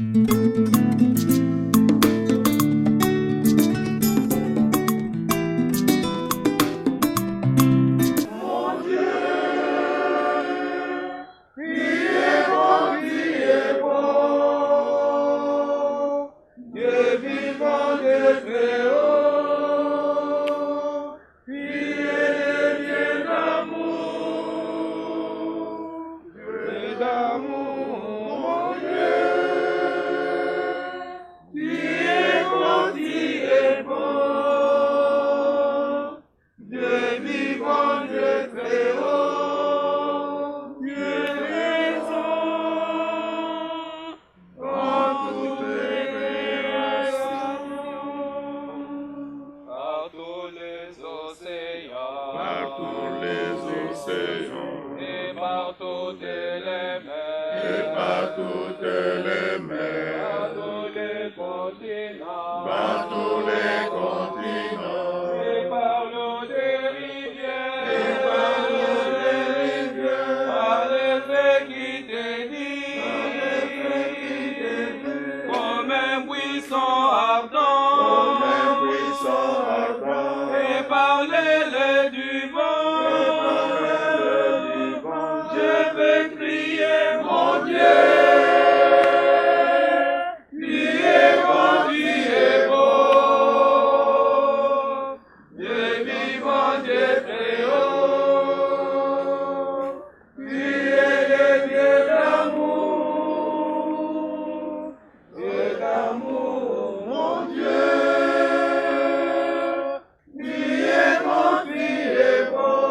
Et par toutes les mers, et par toutes les mers, par tous les continents, par tous les continents, et par l'eau des rivières, et par l'eau des rivières, par l'effet qui t'édie, comme un buisson ardent, comme un buisson ardent, et par l'aile du vent. Mon Dieu, tu es bon, tu es beau, Dieu vivant, Dieu très haut, tu es le Dieu d'amour, mon Dieu, tu es bon, tu es beau,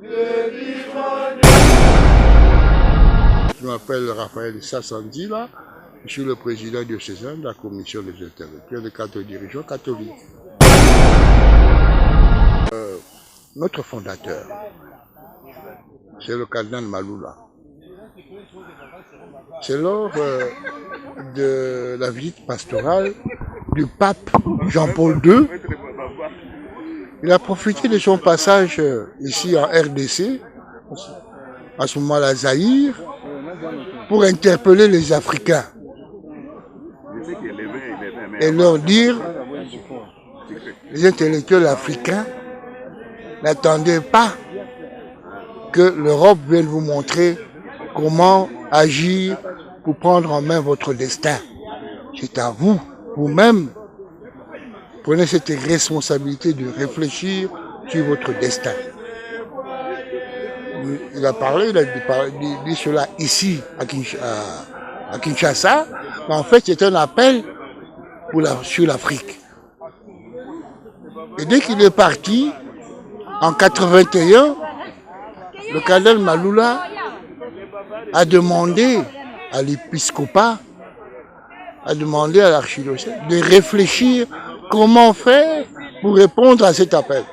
Dieu vivant, Dieu. Je m'appelle Raphaël Sassandi, là. Je suis le président diocésain de la commission des intellectuels de 4 dirigeants catholiques. Notre fondateur, c'est le cardinal Maloula. C'est lors de la visite pastorale du pape Jean-Paul II. Il a profité de son passage ici en RDC, à ce moment-là Zaïre, pour interpeller les Africains et leur dire, les intellectuels africains n'attendez pas que l'Europe vienne vous montrer comment agir pour prendre en main votre destin. C'est à vous, vous-même, prenez cette responsabilité de réfléchir sur votre destin. Il a parlé, il a dit cela ici, à Kinshasa, mais en fait c'est un appel sur l'Afrique. Et dès qu'il est parti, en 81, le cardinal Maloula a demandé à l'épiscopat, a demandé à l'archidiocèse de réfléchir comment faire pour répondre à cet appel.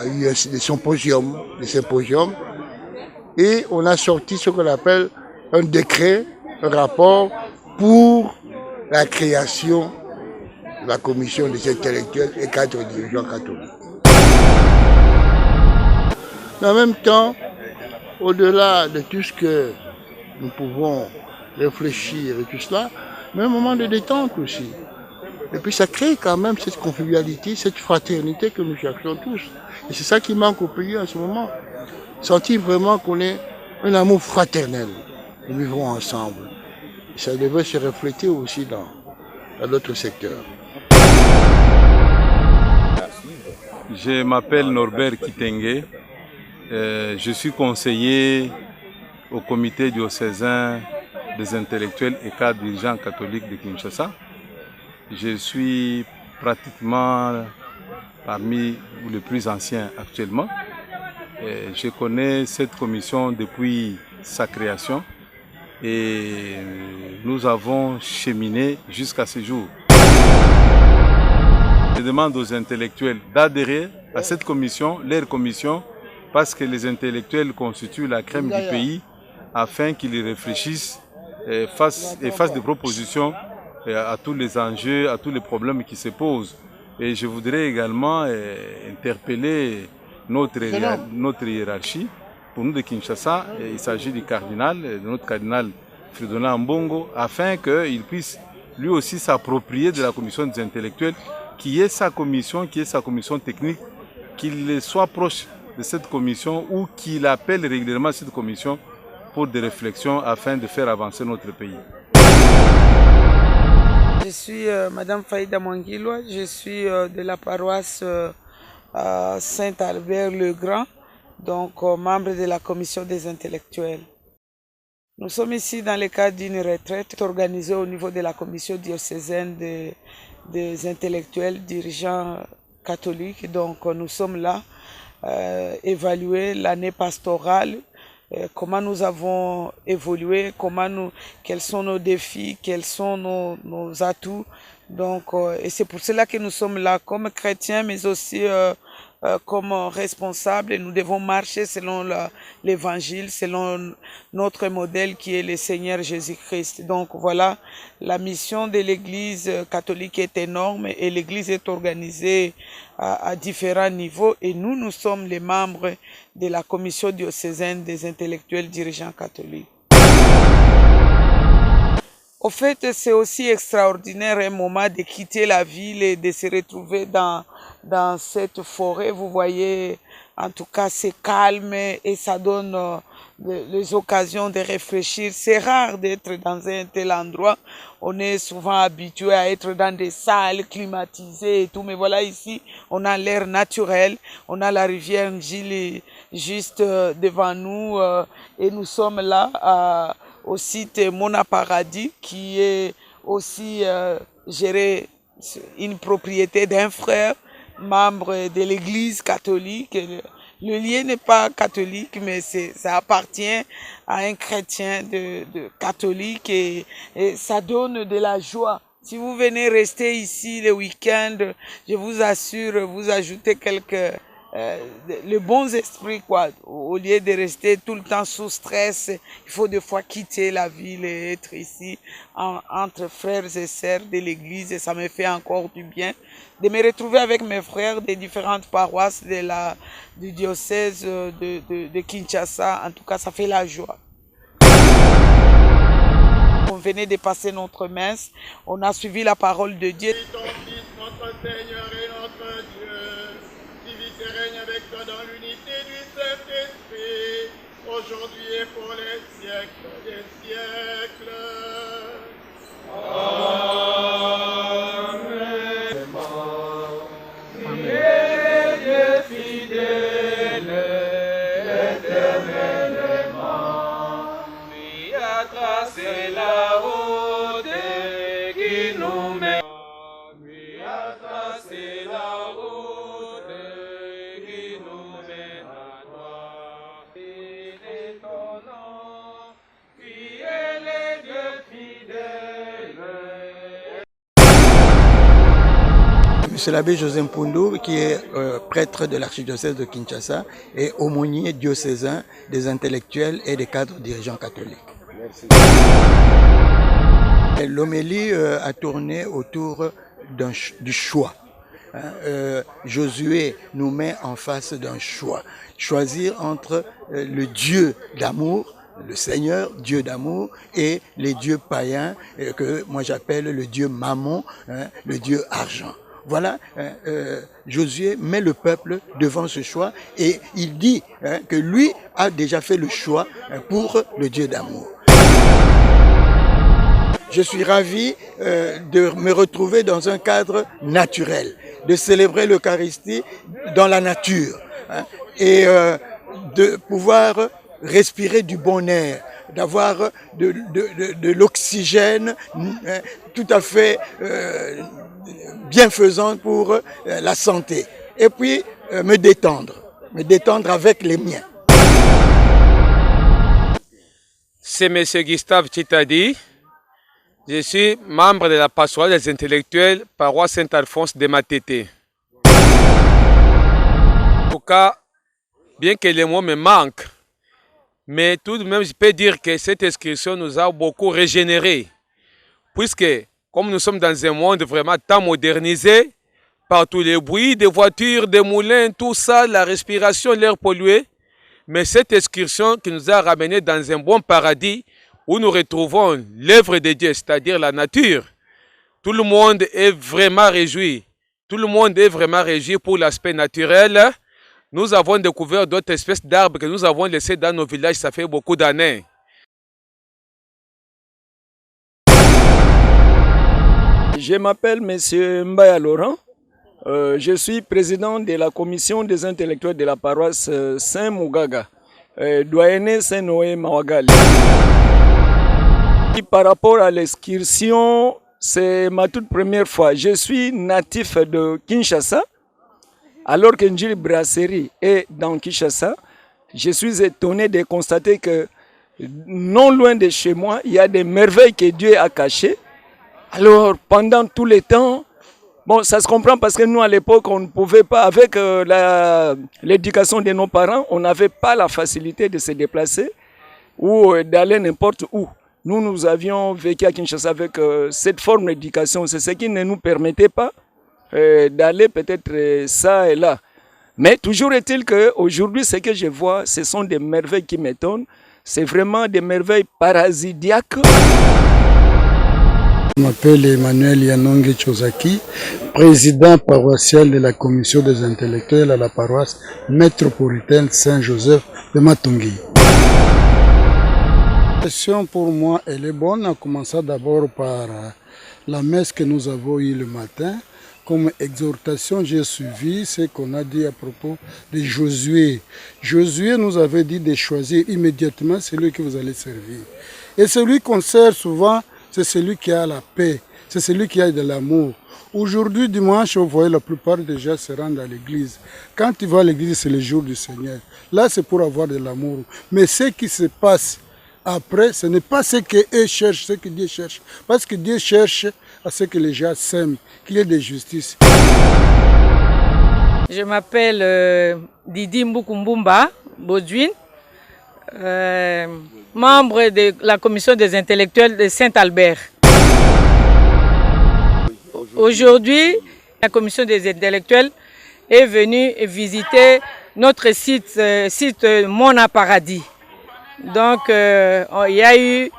Il y a eu des symposiums, et on a sorti ce qu'on appelle un décret, un rapport pour la création de la commission des intellectuels et 4 dirigeants catholiques. Mais en même temps, au-delà de tout ce que nous pouvons réfléchir et tout cela, mais un moment de détente aussi. Et puis ça crée quand même cette convivialité, cette fraternité que nous cherchons tous. Et c'est ça qui manque au pays en ce moment. Sentir vraiment qu'on est un amour fraternel. Nous vivons ensemble. Et ça devrait se refléter aussi dans d'autres secteurs. Je m'appelle Norbert Kitenge. Je suis conseiller au comité diocésain des intellectuels et cadres dirigeants catholiques de Kinshasa. Je suis pratiquement parmi les plus anciens actuellement. Je connais cette commission depuis sa création et nous avons cheminé jusqu'à ce jour. Je demande aux intellectuels d'adhérer à cette commission, leur commission, parce que les intellectuels constituent la crème du pays afin qu'ils réfléchissent et fassent des propositions à tous les enjeux, à tous les problèmes qui se posent. Et je voudrais également interpeller notre hiérarchie pour nous de Kinshasa, il s'agit du cardinal, de notre cardinal Fridolin Mbongo, afin qu'il puisse lui aussi s'approprier de la commission des intellectuels, qui est sa commission technique, qu'il soit proche de cette commission ou qu'il appelle régulièrement cette commission pour des réflexions afin de faire avancer notre pays. Je suis Madame Faïda Mangilwa, je suis de la paroisse Saint-Albert-le-Grand, donc membre de la commission des intellectuels. Nous sommes ici dans le cadre d'une retraite organisée au niveau de la commission diocésaine des intellectuels dirigeants catholiques. Donc nous sommes là, évaluer l'année pastorale, comment nous avons évolué, quels sont nos défis, quels sont nos atouts. Donc, et c'est pour cela que nous sommes là comme chrétiens, mais aussi comme responsables. Et nous devons marcher selon l'évangile, selon notre modèle qui est le Seigneur Jésus-Christ. Donc voilà, la mission de l'Église catholique est énorme et l'Église est organisée à différents niveaux. Et nous sommes les membres de la commission diocésaine des intellectuels dirigeants catholiques. Au fait, c'est aussi extraordinaire un moment de quitter la ville et de se retrouver dans cette forêt. Vous voyez, en tout cas, c'est calme et ça donne les occasions de réfléchir. C'est rare d'être dans un tel endroit. On est souvent habitué à être dans des salles climatisées et tout. Mais voilà, ici, on a l'air naturel. On a la rivière Njili juste devant nous et nous sommes là au site Mona Paradis, qui est aussi géré une propriété d'un frère, membre de l'église catholique. Le lien n'est pas catholique, mais ça appartient à un chrétien de catholique et ça donne de la joie. Si vous venez rester ici le week-end, je vous assure, vous ajoutez le bon esprit, quoi. Au lieu de rester tout le temps sous stress, il faut des fois quitter la ville et être ici entre frères et sœurs de l'église, et ça me fait encore du bien de me retrouver avec mes frères des différentes paroisses du diocèse de Kinshasa. En tout cas, ça fait la joie. On venait de passer notre messe, on a suivi la parole de Dieu. Notre Seigneur et notre Dieu, qui vit et règne avec toi dans l'unité du Saint-Esprit, aujourd'hui et pour les siècles des siècles. Amen. Dieu fidèle, éternellement, lui a tracé la route qui nous mène. Lui a tracé la route qui nous mène à toi. Il est ton nom, qui est le Dieu fidèle. Monsieur l'abbé José Mpundu, qui est prêtre de l'archidiocèse de Kinshasa et aumônier diocésain des intellectuels et des cadres dirigeants catholiques. L'homélie a tourné autour du choix. Josué nous met en face d'un choix. Choisir entre le Dieu d'amour, le Seigneur, Dieu d'amour, et les dieux païens que moi j'appelle le Dieu Mammon, le Dieu argent. Voilà, Josué met le peuple devant ce choix et il dit que lui a déjà fait le choix pour le Dieu d'amour. Je suis ravi de me retrouver dans un cadre naturel, de célébrer l'Eucharistie dans la nature et de pouvoir respirer du bon air, d'avoir de l'oxygène tout à fait bienfaisante pour la santé. Et puis me détendre avec les miens. C'est M. Gustave Chitadi. Je suis membre de la pastorale des intellectuels, paroisse Saint-Alphonse de Matete. En tout cas, bien que les mots me manquent, mais tout de même, je peux dire que cette inscription nous a beaucoup régénérés. Puisque, comme nous sommes dans un monde vraiment tant modernisé, par tous les bruits des voitures, des moulins, tout ça, la respiration, l'air pollué, mais cette excursion qui nous a ramenés dans un bon paradis où nous retrouvons l'œuvre de Dieu, c'est-à-dire la nature. Tout le monde est vraiment réjoui. Tout le monde est vraiment réjoui pour l'aspect naturel. Nous avons découvert d'autres espèces d'arbres que nous avons laissés dans nos villages, ça fait beaucoup d'années. Je m'appelle M. Mbaya Laurent. Je suis président de la commission des intellectuels de la paroisse Saint-Mougaga, doyenné Saint-Noé Mawagali. Par rapport à l'excursion, c'est ma toute première fois. Je suis natif de Kinshasa, alors que Njili Brasserie est dans Kinshasa. Je suis étonné de constater que non loin de chez moi, il y a des merveilles que Dieu a cachées. Alors, pendant tout le temps, bon, ça se comprend parce que nous, à l'époque, on ne pouvait pas, avec l'éducation de nos parents, on n'avait pas la facilité de se déplacer ou d'aller n'importe où. Nous avions vécu à Kinshasa avec cette forme d'éducation. C'est ce qui ne nous permettait pas d'aller peut-être ça et là. Mais toujours est-il qu'aujourd'hui, ce que je vois, ce sont des merveilles qui m'étonnent. C'est vraiment des merveilles parasidiaques. Je m'appelle Emmanuel Yanonge Chozaki, président paroissial de la commission des intellectuels à la paroisse métropolitaine Saint-Joseph de Matongi. La question pour moi, elle est bonne, en commençant d'abord par la messe que nous avons eue le matin. Comme exhortation, j'ai suivi ce qu'on a dit à propos de Josué. Josué nous avait dit de choisir immédiatement celui que vous allez servir. Et celui qu'on sert souvent, c'est celui qui a la paix, c'est celui qui a de l'amour. Aujourd'hui, dimanche, vous voyez, la plupart des gens se rendent à l'église. Quand tu vas à l'église, c'est le jour du Seigneur. Là, c'est pour avoir de l'amour. Mais ce qui se passe après, ce n'est pas ce qu'eux cherchent, ce que Dieu cherche. Parce que Dieu cherche à ce que les gens s'aiment, qu'il y ait de justice. Je m'appelle Didi Mboukumbumba Baudouin, membre de la commission des intellectuels de Saint-Albert. Aujourd'hui, la commission des intellectuels est venue visiter notre site Mona Paradis. Donc, il y a eu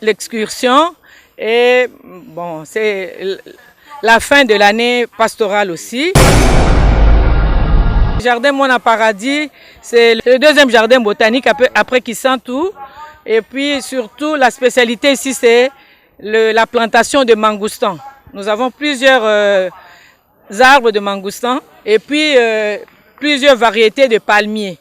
l'excursion et bon, c'est la fin de l'année pastorale aussi. Le jardin Mona Paradis, c'est le deuxième jardin botanique après Kisantou. Et puis surtout, la spécialité ici, c'est la plantation de mangoustans. Nous avons plusieurs arbres de mangoustans et puis plusieurs variétés de palmiers.